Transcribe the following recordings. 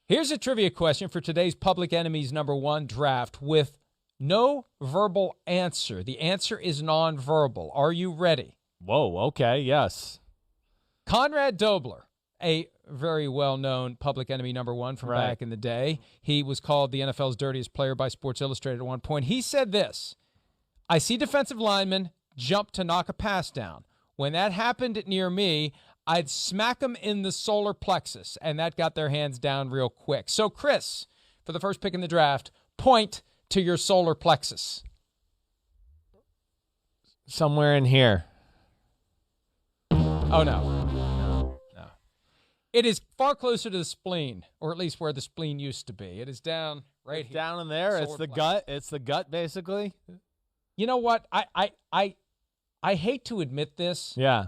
Here's a trivia question for today's Public Enemies #1 draft with no verbal answer. The answer is nonverbal. Are you ready? Whoa, okay, yes. Conrad Dobler, a very well-known Public Enemy #1 from back in the day. He was called the NFL's dirtiest player by Sports Illustrated at one point. He said this: I see defensive linemen jump to knock a pass down. When that happened near me, I'd smack them in the solar plexus, and that got their hands down real quick. So, Chris, for the first pick in the draft, point to your solar plexus. Somewhere in here. Oh, no. It is far closer to the spleen, or at least where the spleen used to be. It is down right here. Down in there. It's the gut. It's the gut, basically. You know what? I hate to admit this. Yeah.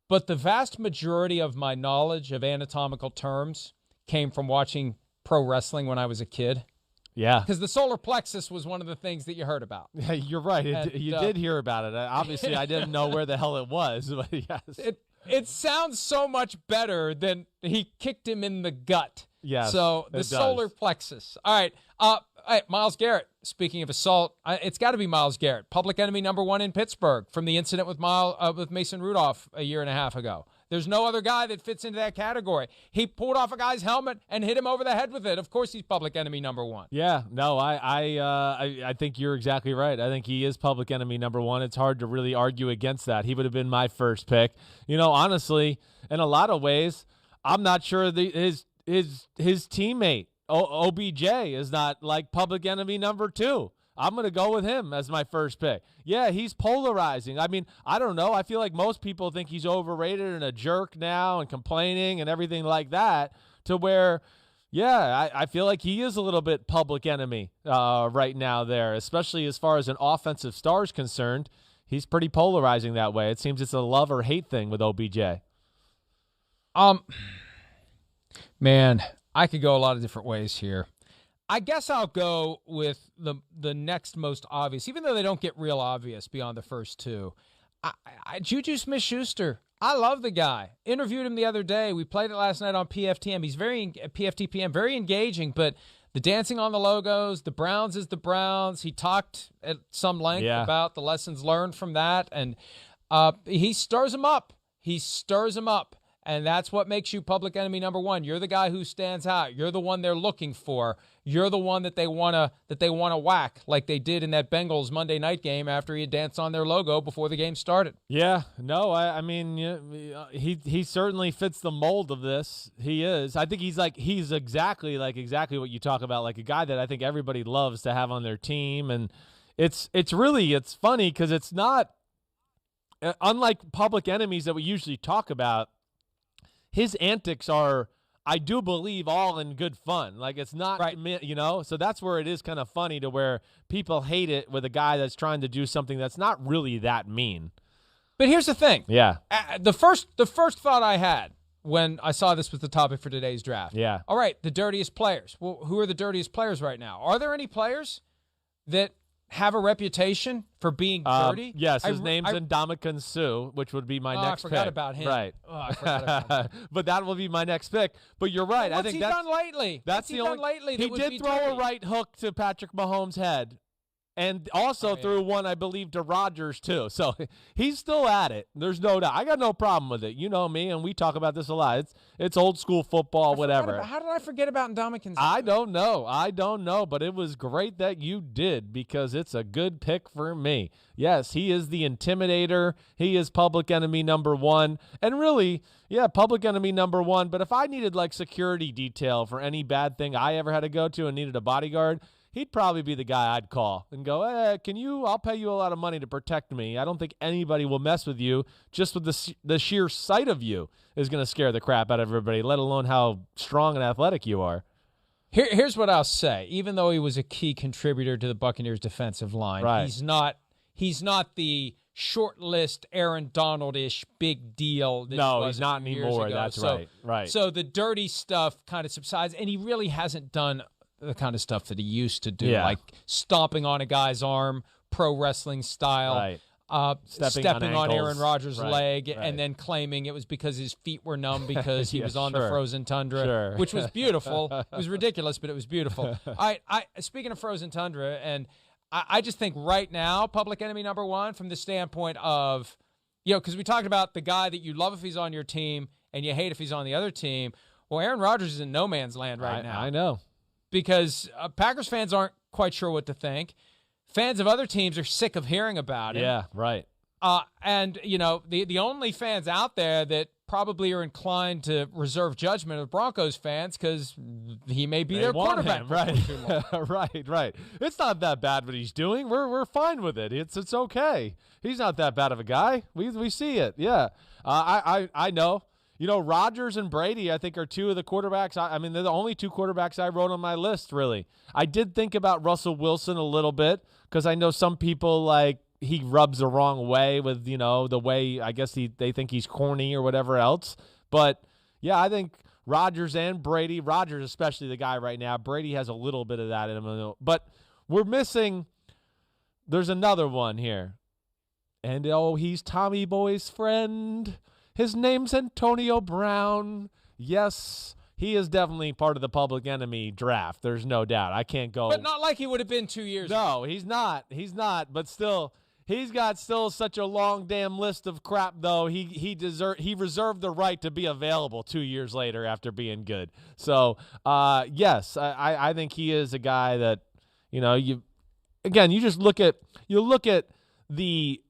But the vast majority of my knowledge of anatomical terms came from watching pro wrestling when I was a kid. Yeah. Because the solar plexus was one of the things that you heard about. Yeah, you're right. You did hear about it. Obviously, I didn't know where the hell it was. But yes. It sounds so much better than he kicked him in the gut. Yes, so the solar plexus. All right, Myles Garrett. Speaking of assault, it's got to be Myles Garrett, Public Enemy #1 in Pittsburgh from the incident with Mason Rudolph a year and a half ago. There's no other guy that fits into that category. He pulled off a guy's helmet and hit him over the head with it. Of course, he's Public Enemy #1. Yeah, no, I think you're exactly right. I think he is Public Enemy #1. It's hard to really argue against that. He would have been my first pick. You know, honestly, in a lot of ways, I'm not sure his teammate OBJ is not like Public Enemy #2. I'm going to go with him as my first pick. Yeah, he's polarizing. I mean, I don't know. I feel like most people think he's overrated and a jerk now and complaining and everything like that, to where, yeah, I feel like he is a little bit Public Enemy right now there, especially as far as an offensive star is concerned. He's pretty polarizing that way. It seems it's a love or hate thing with OBJ. Man, I could go a lot of different ways here. I guess I'll go with the next most obvious, even though they don't get real obvious beyond the first two. Juju Smith-Schuster. I love the guy. Interviewed him the other day. We played it last night on PFTM. He's PFTPM, very engaging, but the dancing on the logos, the Browns is the Browns. He talked at some length about the lessons learned from that, and he stirs them up. And that's what makes you Public Enemy #1. You're the guy who stands out. You're the one they're looking for. You're the one that they wanna whack, like they did in that Bengals Monday night game after he had danced on their logo before the game started. Yeah, no, I mean, he certainly fits the mold of this. He is. I think he's exactly what you talk about, like a guy that I think everybody loves to have on their team. And it's funny because it's not unlike Public Enemies that we usually talk about. His antics are, I do believe, all in good fun. Like, it's not, so that's where it is kind of funny to where people hate it with a guy that's trying to do something that's not really that mean. But here's the thing. Yeah. The first thought I had when I saw this was the topic for today's draft. Yeah. All right, the dirtiest players. Well, who are the dirtiest players right now? Are there any players that have a reputation for being dirty? Yes, his name's Ndamukong Suh, which would be my next pick. I forgot about him. Right. I forgot about him. But that will be my next pick. But you're right. What's he done lately? That's the only. Done lately that he did throw dirty? a right hook to Patrick Mahomes' head. And also threw one, I believe, to Rodgers, too. So he's still at it. There's no doubt. I got no problem with it. You know me, and we talk about this a lot. It's old school football, whatever. How did I forget about Ndamukong Suh? I don't know. But it was great that you did, because it's a good pick for me. Yes, he is the intimidator. He is Public Enemy #1. And really, yeah, Public Enemy #1. But if I needed, like, security detail for any bad thing I ever had to go to and needed a bodyguard, he'd probably be the guy I'd call and go, hey, I'll pay you a lot of money to protect me. I don't think anybody will mess with you. Just with the sheer sight of you is going to scare the crap out of everybody, let alone how strong and athletic you are. Here's what I'll say. Even though he was a key contributor to the Buccaneers' defensive line, he's not the short list Aaron Donald-ish big deal. No, he's not anymore. That's right. So the dirty stuff kind of subsides, and he really hasn't done the kind of stuff that he used to do, like stomping on a guy's arm, pro wrestling style. stepping on Aaron Rodgers' leg right. and then claiming it was because his feet were numb because he was on the frozen tundra, Sure. which was beautiful. It was ridiculous, but it was beautiful. Speaking of frozen tundra, and I just think right now, public enemy number one from the standpoint of, because we talked about the guy that you love if he's on your team and you hate if he's on the other team. Well, Aaron Rodgers is in no man's land right now. I know. Because Packers fans aren't quite sure what to think. Fans of other teams are sick of hearing about it. Yeah, right. And, the only fans out there that probably are inclined to reserve judgment are Broncos fans because he may be their quarterback. Right. It's not that bad what he's doing. We're fine with it. It's okay. He's not that bad of a guy. We see it. Yeah. I know. Rodgers and Brady, I think, are two of the quarterbacks. They're the only two quarterbacks I wrote on my list, really. I did think about Russell Wilson a little bit because I know some people, he rubs the wrong way with, the way, I guess they think he's corny or whatever else. But, yeah, I think Rodgers and Brady, Rodgers especially the guy right now, Brady has a little bit of that in him. But we're missing, there's another one here. And, he's Tommy Boy's friend. His name's Antonio Brown. Yes, he is definitely part of the public enemy draft. There's no doubt. I can't go. But not like he would have been 2 years ago. No, he's not. He's not. But still, he's got such a long damn list of crap, though. He reserved the right to be available 2 years later after being good. So, yes, I think he is a guy that, you look at the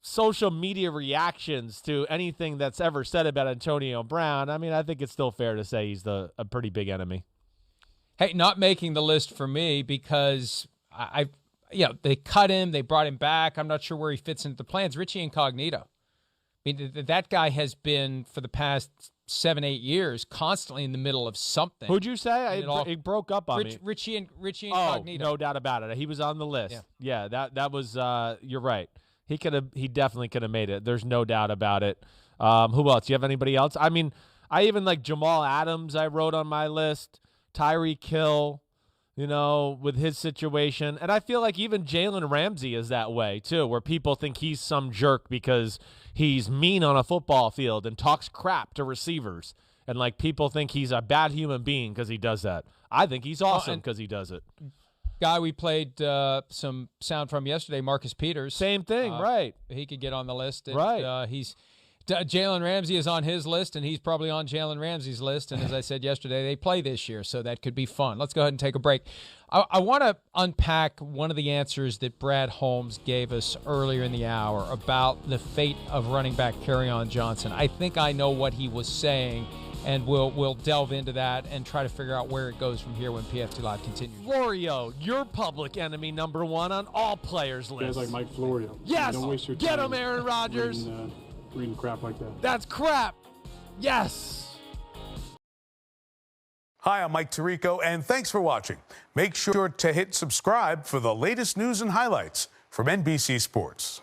social media reactions to anything that's ever said about Antonio Brown. I think it's still fair to say he's a pretty big enemy. Hey, not making the list for me because they cut him, they brought him back. I'm not sure where he fits into the plans. Richie Incognito. That guy has been for the past 7-8 years constantly in the middle of something. Who'd you say? It broke up on me. Richie Incognito. No doubt about it. He was on the list. Yeah, that was. You're right. He definitely could have made it. There's no doubt about it. Who else? Do you have anybody else? I even like Jamal Adams. I wrote on my list. Tyreek Hill, with his situation, and I feel like even Jalen Ramsey is that way too, where people think he's some jerk because he's mean on a football field and talks crap to receivers, and people think he's a bad human being because he does that. I think he's awesome because he does it. Guy we played some sound from yesterday, Marcus Peters. Same thing, right. He could get on the list. Right. Jalen Ramsey is on his list, and he's probably on Jalen Ramsey's list. And as I said yesterday, they play this year, so that could be fun. Let's go ahead and take a break. I want to unpack one of the answers that Brad Holmes gave us earlier in the hour about the fate of running back Kerryon Johnson. I think I know what he was saying, and we'll delve into that and try to figure out where it goes from here when PFT Live continues. Florio, your public enemy number one on all players' lists. Guys like Mike Florio. Yes, don't waste your time. Get him, Aaron Rodgers. Reading crap like that. That's crap. Yes. Hi, I'm Mike Tirico, and thanks for watching. Make sure to hit subscribe for the latest news and highlights from NBC Sports.